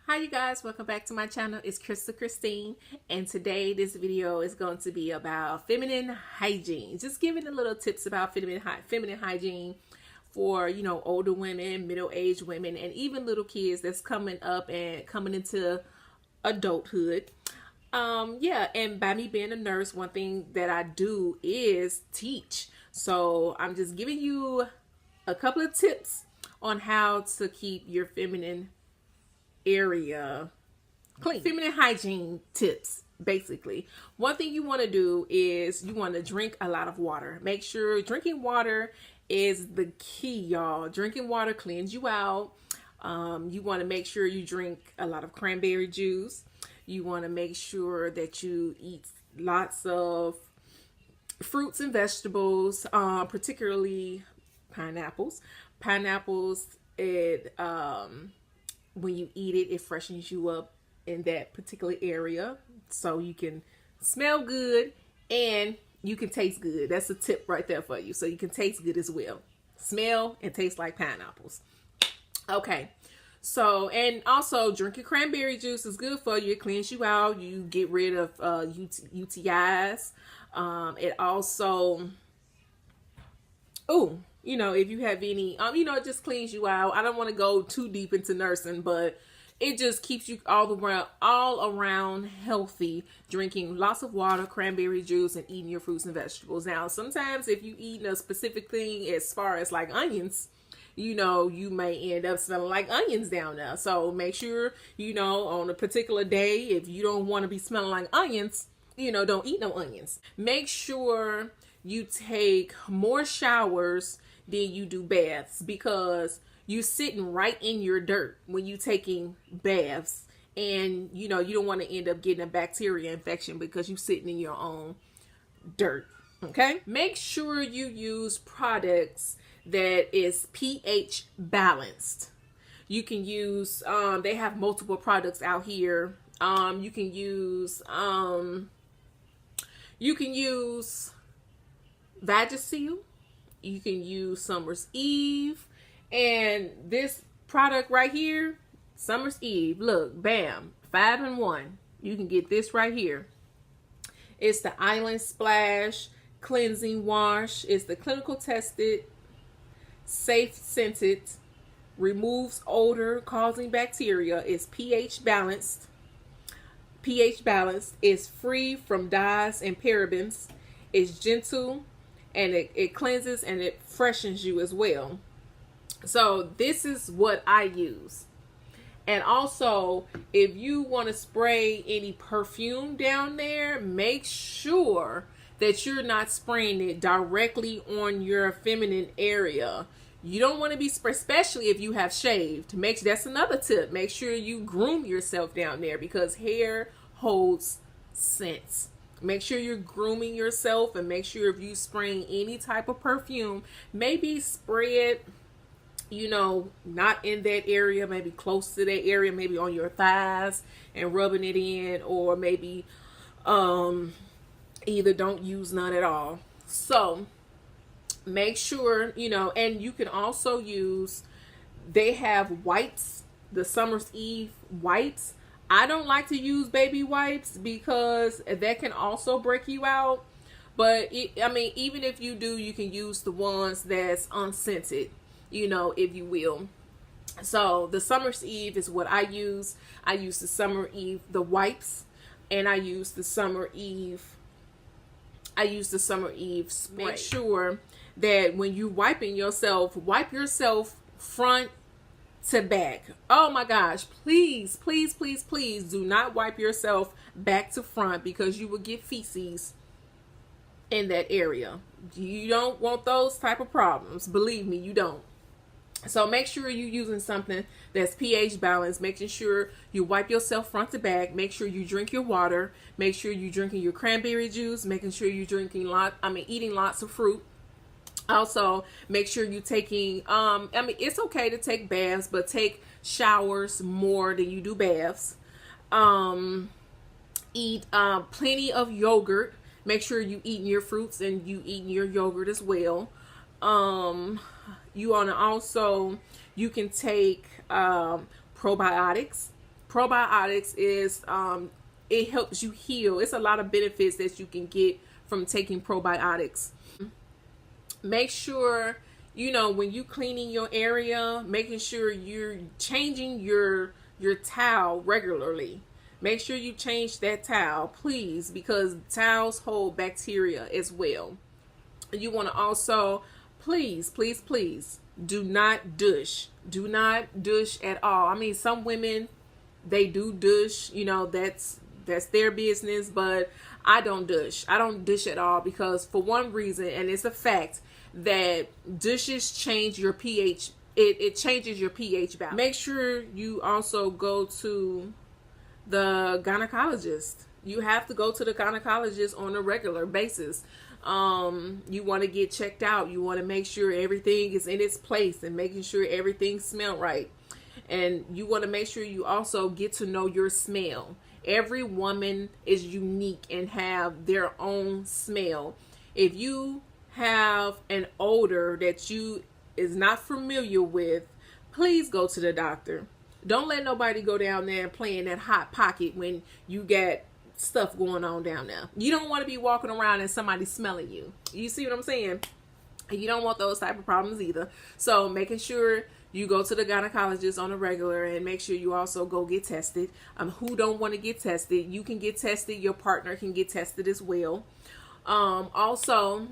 Hi you guys, welcome back to my channel. It's Christine, and today this video is going to be about feminine hygiene. Just giving a little tips about feminine hygiene for, older women, middle-aged women, and even little kids that's coming up and coming into adulthood. And by me being a nurse, one thing that I do is teach. So I'm just giving you a couple of tips on how to keep your feminine area clean. Feminine hygiene tips. Basically, one thing you want to do is you want to drink a lot of water. Make sure drinking water is the key, y'all. Drinking water cleans you out. You want to make sure you drink a lot of cranberry juice. You want to make sure that you eat lots of fruits and vegetables, particularly pineapples. When you eat it, it freshens you up in that particular area so you can smell good and you can taste good. That's a tip right there for you. So you can taste good as well. Smell and taste like pineapples. Okay. So, and also drinking cranberry juice is good for you. It cleans you out. You get rid of UTIs. It also, if you have any, it just cleans you out. I don't want to go too deep into nursing, but it just keeps you all around healthy, drinking lots of water, cranberry juice, and eating your fruits and vegetables. Now, sometimes if you eat a specific thing as far as like onions, you may end up smelling like onions down there. So make sure, on a particular day, if you don't want to be smelling like onions, don't eat no onions. Make sure you take more showers than you do baths, because you're sitting right in your dirt when you're taking baths, and you don't want to end up getting a bacteria infection because you're sitting in your own dirt. Okay, make sure you use products that is pH balanced. You can use they have multiple products out here. You can use Vagisil. You can use Summer's Eve, and this product right here, Summer's Eve, look, bam, 5-in-1. You can get this right here. It's the Island Splash Cleansing Wash. It's the clinical tested, safe scented, removes odor causing bacteria. It's pH balanced. Is free from dyes and parabens. It's gentle, and it cleanses and it freshens you as well. So this is what I use. And also, if you want to spray any perfume down there, make sure that you're not spraying it directly on your feminine area. You don't want to be especially if you have shaved. That's another tip. Make sure you groom yourself down there, because hair holds scents. Make sure you're grooming yourself, and make sure if you spraying any type of perfume, maybe spray it, not in that area, maybe close to that area, maybe on your thighs and rubbing it in, or maybe either don't use none at all. So make sure, and you can also use, they have wipes, the Summer's Eve wipes. I don't like to use baby wipes because that can also break you out. But even if you do, you can use the ones that's unscented, if you will. So the Summer's Eve is what I use. I use the Summer Eve, the wipes, and I use the Summer Eve spray. Make sure that when you wiping yourself, wipe yourself front to back. Oh my gosh, please do not wipe yourself back to front, because you will get feces in that area. You don't want those type of problems. Believe me, you don't. So make sure you're using something that's pH balanced, making sure you wipe yourself front to back. Make sure you drink your water. Make sure you're drinking your cranberry juice, making sure you're eating lots of fruit. Also, make sure you're taking, it's okay to take baths, but take showers more than you do baths. Eat plenty of yogurt. Make sure you eating your fruits and you eating your yogurt as well. You can take probiotics. Probiotics is it helps you heal. It's a lot of benefits that you can get from taking probiotics. Make sure, you know, when you cleaning your area, making sure you're changing your towel regularly. Make sure you change that towel, please, because towels hold bacteria as well. You want to also, please, please, please, do not douche. Do not douche at all. I mean, some women, they do douche, you know, that's their business, but I don't douche. I don't douche at all because for one reason, and it's a fact, that douches change your pH. It changes your pH balance. Make sure you also go to the gynecologist. You have to go to the gynecologist on a regular basis. You want to get checked out. You want to make sure everything is in its place and making sure everything smells right. And you want to make sure you also get to know your smell. Every woman is unique and have their own smell. If you have an odor that you is not familiar with, please go to the doctor. Don't let nobody go down there and play in that hot pocket when you got stuff going on down there. You don't want to be walking around and somebody smelling you. You see what I'm saying? You don't want those type of problems either. So making sure you go to the gynecologist on a regular and make sure you also go get tested. Who don't want to get tested? You can get tested. Your partner can get tested as well. Also,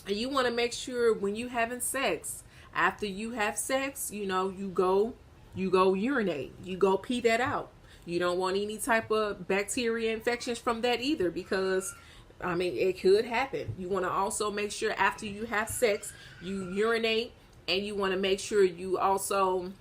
you want to make sure when you having sex, after you have sex, you know, you go urinate. You go pee that out. You don't want any type of bacteria infections from that either, because I mean, it could happen. You want to also make sure after you have sex, you urinate, and you want to make sure you also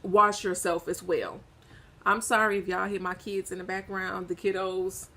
wash yourself as well. I'm sorry if y'all hear my kids in the background, the kiddos.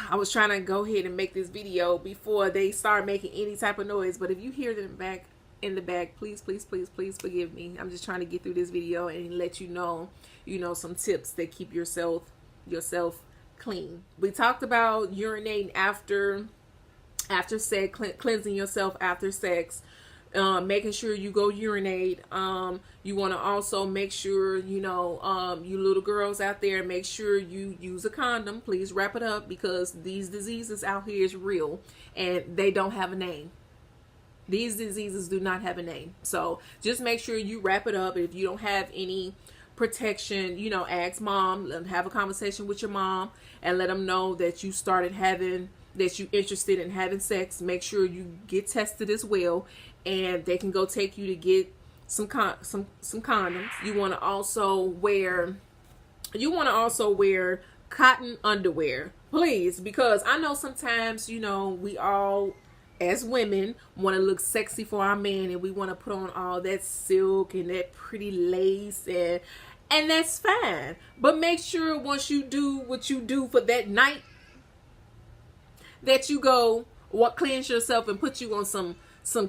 I was trying to go ahead and make this video before they start making any type of noise, but if you hear them in the back, please, please, please, please forgive me. I'm just trying to get through this video and let you know, some tips that keep yourself clean. We talked about urinating after sex, cleansing yourself after sex, making sure you go urinate. You want to also make sure, you little girls out there, make sure you use a condom. Please wrap it up, because these diseases out here is real and they don't have a name. These diseases do not have a name. So just make sure you wrap it up. If you don't have any protection, ask mom, have a conversation with your mom and let them know that you that you're interested in having sex. Make sure you get tested as well, and they can go take you to get some condoms. You want to also wear cotton underwear, please, because I know sometimes, we all as women want to look sexy for our man, and we want to put on all that silk and that pretty lace, and that's fine. But make sure once you do what you do for that night, that you go cleanse yourself and put you on some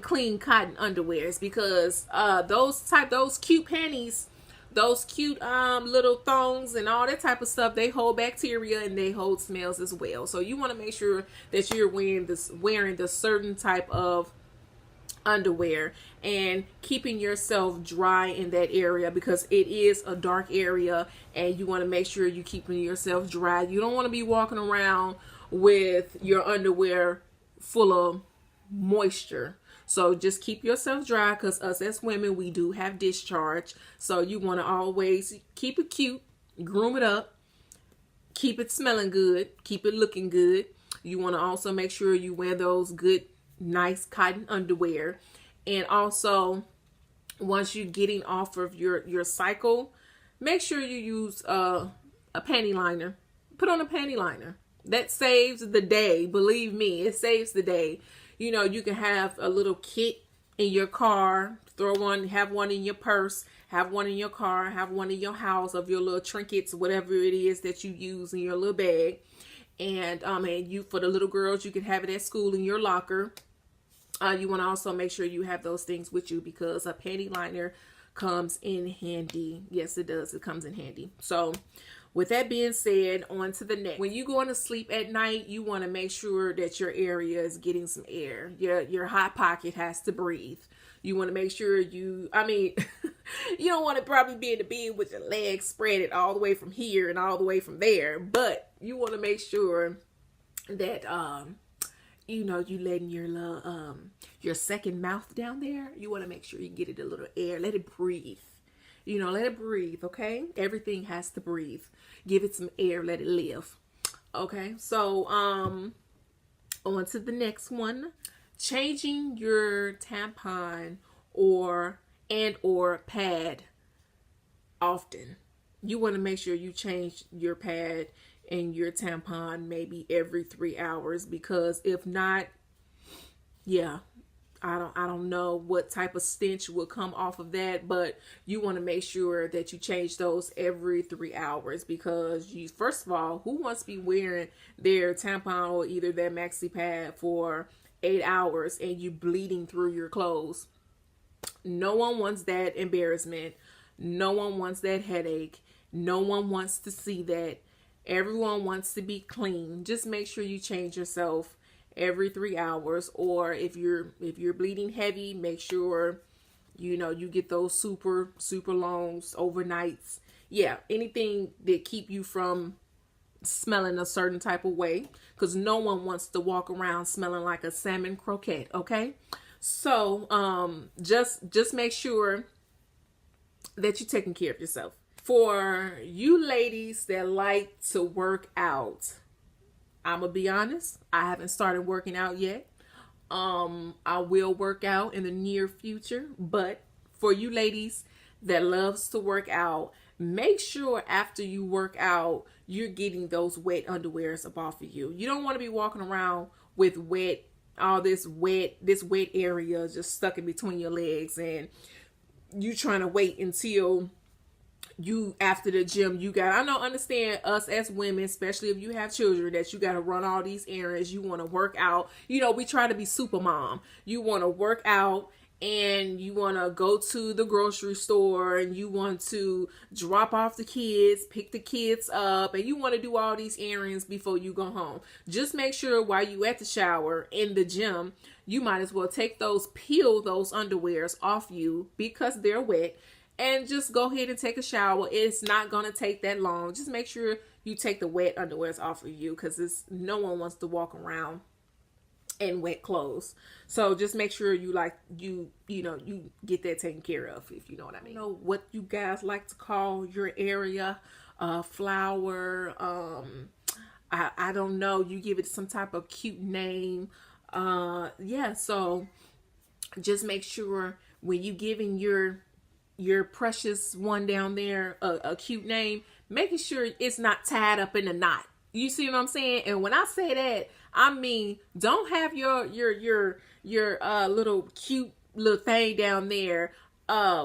clean cotton underwears, because those cute panties, those cute little thongs and all that type of stuff, they hold bacteria and they hold smells as well. So you want to make sure that you're wearing the certain type of underwear and keeping yourself dry in that area, because it is a dark area and you want to make sure you're keeping yourself dry. You don't want to be walking around with your underwear full of moisture. So just keep yourself dry, because us as women, we do have discharge. So you want to always keep it cute, groom it up, keep it smelling good, keep it looking good. You want to also make sure you wear those good, nice cotton underwear. And also, once you're getting off of your cycle, make sure you use a panty liner. Put on a panty liner. That saves the day. Believe me, it saves the day. You can have a little kit in your car, have one in your purse, have one in your car, have one in your house of your little trinkets, whatever it is that you use in your little bag. And for the little girls, you can have it at school in your locker. You want to also make sure you have those things with you, because a panty liner comes in handy. Yes, it does. It comes in handy. So with that being said, on to the next. When you going to sleep at night, you want to make sure that your area is getting some air. Your hot pocket has to breathe. You want to make sure You don't want to probably be in the bed with your legs spread it all the way from here and all the way from there, but you want to make sure that you know, you letting your little your second mouth down there. You want to make sure you get it a little air, let it breathe. You know, let it breathe. Okay, everything has to breathe. Give it some air, let it live. Okay, so on to the next one. Changing your tampon or pad often. You want to make sure you change your pad and your tampon maybe every 3 hours, because if not, yeah, I don't know what type of stench will come off of that, but you want to make sure that you change those every 3 hours, because you, first of all, who wants to be wearing their tampon or either their maxi pad for 8 hours and you bleeding through your clothes? No one wants that embarrassment. No one wants that headache. No one wants to see that. Everyone wants to be clean. Just make sure you change yourself every 3 hours, or if you're bleeding heavy, make sure you know you get those super longs overnights. Yeah, anything that keep you from smelling a certain type of way, because no one wants to walk around smelling like a salmon croquette. Okay, so just make sure that you're taking care of yourself. For you ladies that like to work out, I'm gonna be honest, I haven't started working out yet. I will work out in the near future, but for you ladies that loves to work out, make sure after you work out, you're getting those wet underwears up off of you. You don't want to be walking around with this wet area just stuck in between your legs, and you trying to wait until you after the gym. Understand us as women, especially if you have children, that you got to run all these errands. You want to work out. You know, we try to be super mom. You want to work out and you want to go to the grocery store and you want to drop off the kids, pick the kids up, and you want to do all these errands before you go home. Just make sure while you at the shower in the gym, you might as well peel those underwears off you because they're wet, and just go ahead and take a shower. It's not going to take that long. Just make sure you take the wet underwears off of you, because no one wants to walk around in wet clothes. So just make sure you get that taken care of, if you know what I mean. You know what you guys like to call your area, flower. I don't know. You give it some type of cute name. Yeah. So just make sure when you giving your precious one down there a cute name, making sure it's not tied up in a knot. You see what I'm saying? And when I say that, I mean, don't have your little cute little thing down there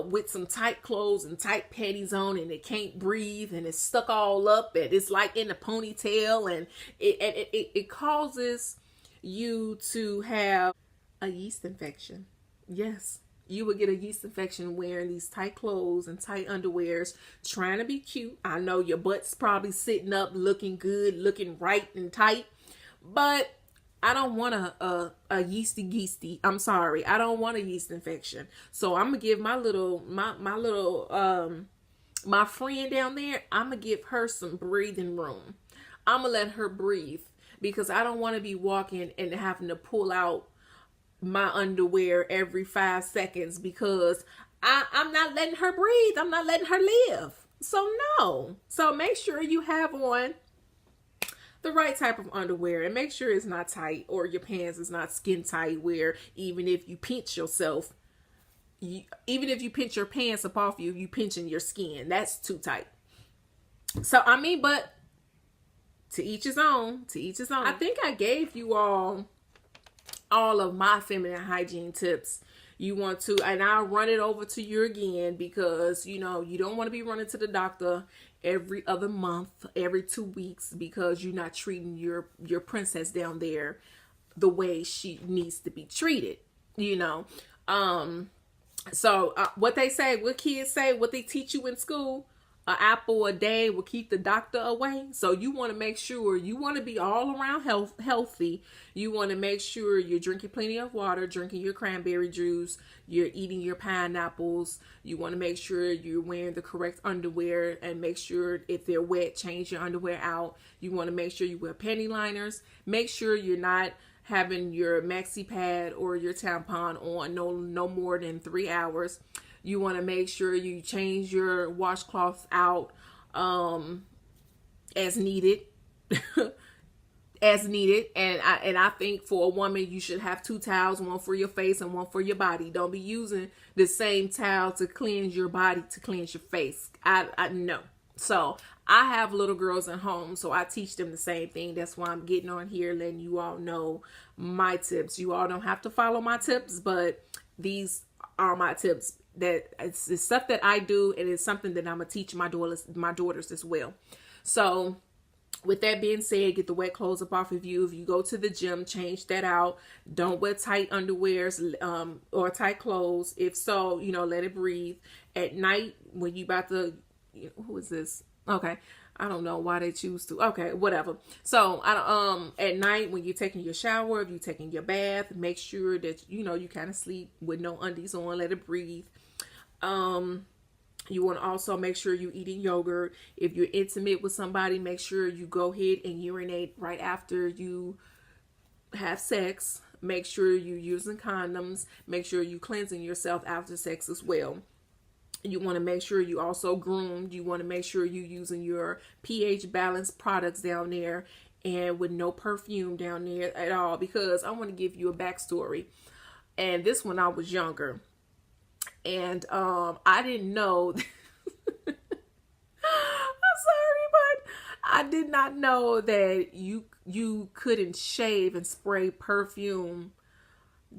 with some tight clothes and tight panties on, and it can't breathe, and it's stuck all up, and it's like in a ponytail, and it causes you to have a yeast infection. Yes. You would get a yeast infection wearing these tight clothes and tight underwears, trying to be cute. I know your butt's probably sitting up, looking good, looking right and tight, but I don't want a yeasty. I'm sorry. I don't want a yeast infection. So I'm going to give my friend down there, I'm going to give her some breathing room. I'm going to let her breathe, because I don't want to be walking and having to pull out my underwear every 5 seconds, because I'm not letting her breathe. I'm not letting her live. So no. So make sure you have on the right type of underwear, and make sure it's not tight, or your pants is not skin tight, where even if you pinch yourself, even if you pinch your pants up off you pinching your skin. That's too tight. So I mean, but to each his own. I think I gave you all of my feminine hygiene tips. You want to, and I'll run it over to you again, because you don't want to be running to the doctor every other month, every 2 weeks, because you're not treating your princess down there the way she needs to be treated. So what they say, what kids say, what they teach you in school, an apple a day will keep the doctor away. So you want to make sure you want to be all around healthy. You want to make sure you're drinking plenty of water, drinking your cranberry juice, you're eating your pineapples. You want to make sure you're wearing the correct underwear, and make sure if they're wet, change your underwear out. You want to make sure you wear panty liners. Make sure you're not having your maxi pad or your tampon on no more than 3 hours. You want to make sure you change your washcloths out as needed. As needed. And I think for a woman, you should have 2 towels, one for your face and one for your body. Don't be using the same towel to cleanse your body to cleanse your face. I know. So I have little girls at home, so I teach them the same thing. That's why I'm getting on here, letting you all know my tips. You all don't have to follow my tips, but these are my tips. That it's stuff that I do, and it's something that I'm gonna teach my daughters as well. So with that being said, get the wet clothes up off of you. If you go to the gym, change that out. Don't wear tight underwears or tight clothes. If so, let it breathe. At night, when you about to, who is this? Okay. I don't know why they choose to. Okay, whatever. So at night when you're taking your shower, if you're taking your bath, make sure that you kind of sleep with no undies on. Let it breathe. You want to also make sure you're eating yogurt. If you're intimate with somebody, make sure you go ahead and urinate right after you have sex. Make sure you're using condoms. Make sure you cleansing yourself after sex as well. You want to make sure you also groomed. You want to make sure you're using your pH balanced products down there, and with no perfume down there at all, because I want to give you a backstory. And this when I was younger. And I didn't know. I'm sorry, but I did not know that you couldn't shave and spray perfume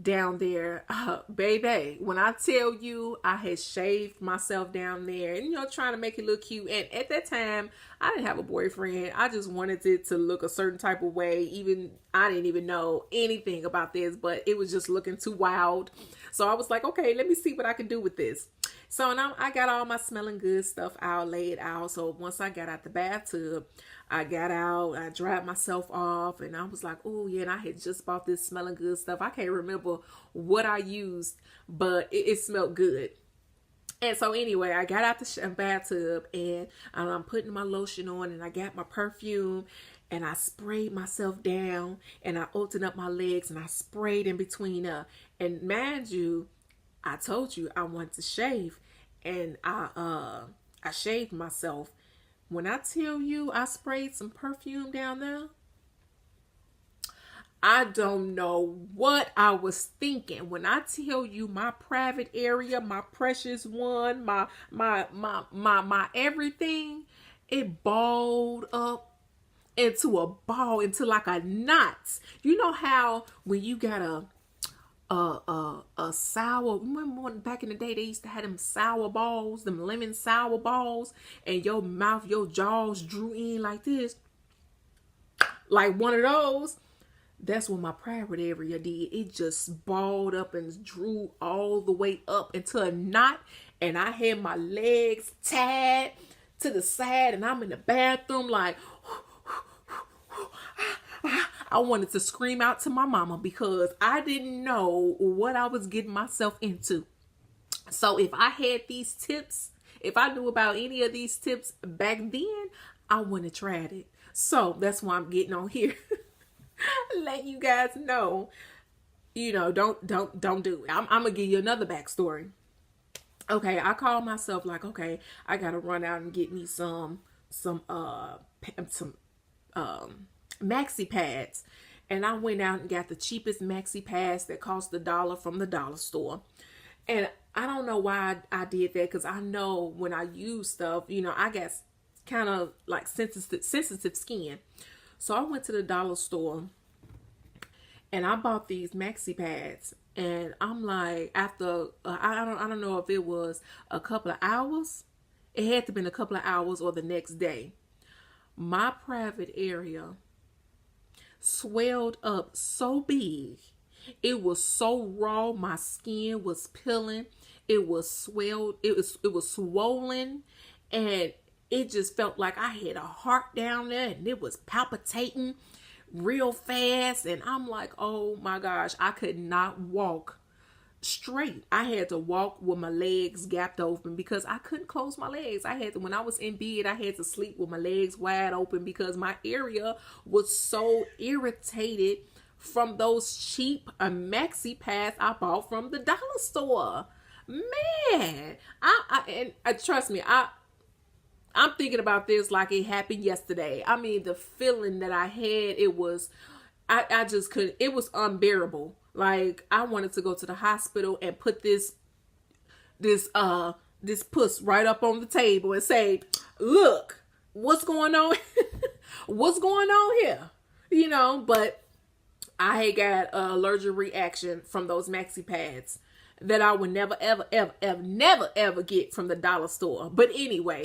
down there. Baby, when I tell you I had shaved myself down there and trying to make it look cute, and at that time I didn't have a boyfriend. I just wanted it to look a certain type of way. I didn't even know anything about this, but it was just looking too wild. So I was like, okay, let me see what I can do with this. So now I got all my smelling good stuff out, laid out. So once I got out the bathtub, I got out, I dried myself off, and I was like, oh yeah, and I had just bought this smelling good stuff. I can't remember what I used, but it smelled good. And so anyway, I got out the bathtub, and I'm putting my lotion on, and I got my perfume, and I sprayed myself down, and I opened up my legs, and I sprayed in between and mind you, I told you I wanted to shave, and I shaved myself. When I tell you I sprayed some perfume down there, I don't know what I was thinking. When I tell you my private area, my precious one, my everything, it balled up into a ball, into like a knot. You know how when you got a sour, remember when back in the day they used to have them sour balls, them lemon sour balls, and your mouth, your jaws drew in like this, like one of those. That's what my private area did. It just balled up and drew all the way up into a knot, and I had my legs tied to the side, and I'm in the bathroom like I wanted to scream out to my mama because I didn't know what I was getting myself into. So if I had these tips, if I knew about any of these tips back then, I wouldn't have tried it. So that's why I'm getting on here. Let you guys know, don't do it. I'm gonna give you another backstory. Okay, I called myself like, okay, I gotta run out and get me some maxi pads, and I went out and got the cheapest maxi pads that cost $1 from the dollar store. And I don't know why I did that, because I know when I use stuff, I got kind of like sensitive skin. So I went to the dollar store and I bought these maxi pads, and I'm like, after I don't know if it was a couple of hours, it had to have been a couple of hours or the next day, my private area swelled up so big. It was so raw. My skin was peeling. It was swelled. It was swollen, and it just felt like I had a heart down there and it was palpitating real fast. And I'm like, oh my gosh, I could not walk straight. I had to walk with my legs gapped open because I couldn't close my legs. I had to, when I was in bed, I had to sleep with my legs wide open because my area was so irritated from those cheap maxi pads I bought from the dollar store. Man, trust me, I'm thinking about this like it happened yesterday. I mean, the feeling that I had, I just couldn't, it was unbearable. Like, I wanted to go to the hospital and put this puss right up on the table and say, look, what's going on? What's going on here? You know, but I had got an allergic reaction from those maxi pads that I would never, ever, ever, ever, never, ever get from the dollar store. But anyway,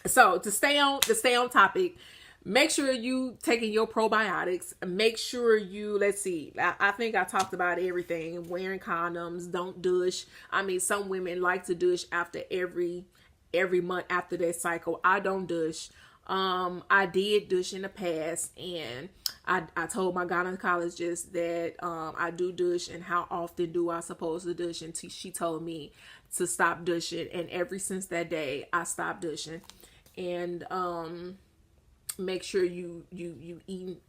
so to stay on topic, make sure you taking your probiotics. Make sure you, let's see, I think I talked about everything. Wearing condoms, don't douche. I mean, some women like to douche after every month after their cycle. I don't douche. I did douche in the past, and I told my gynecologist that I do douche and how often do I supposed to douche, and she told me to stop douching, and ever since that day I stopped douching. And make sure you eat,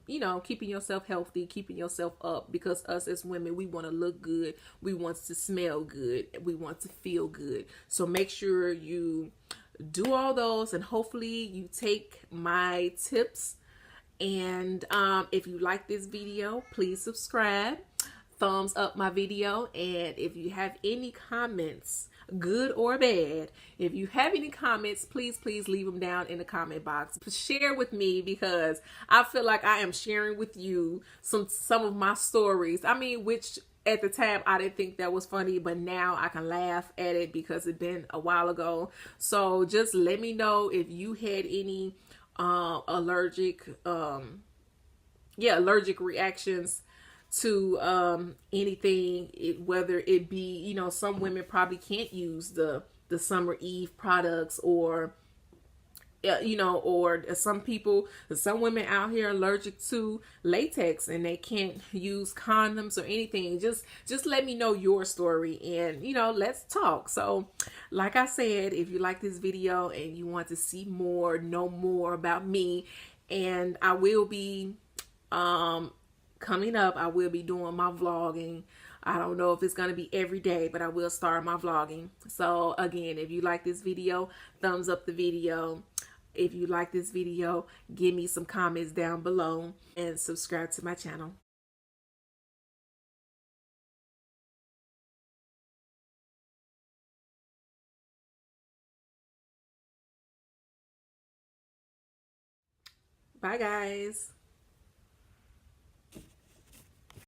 you know, keeping yourself healthy, keeping yourself up, because us as women, we want to look good, we want to smell good, we want to feel good. So make sure you do all those, and hopefully you take my tips. And if you like this video, please subscribe, thumbs up my video, and if you have any comments, good or bad, if you have any comments, please leave them down in the comment box. Share with me, because I feel like I am sharing with you some of my stories. I mean, which at the time I didn't think that was funny, but now I can laugh at it because it's been a while ago. So just let me know if you had any allergic reactions to anything, whether it be, you know, some women probably can't use the Summer Eve products, or you know, or some women out here are allergic to latex and they can't use condoms or anything. Just let me know your story, and you know, let's talk. So like I said, if you like this video and you want to see more, know more about me, and I will be coming up, I will be doing my vlogging. I don't know if it's going to be every day, but I will start my vlogging. So again, if you like this video, thumbs up the video. If you like this video, give me some comments down below, and subscribe to my channel. Bye guys.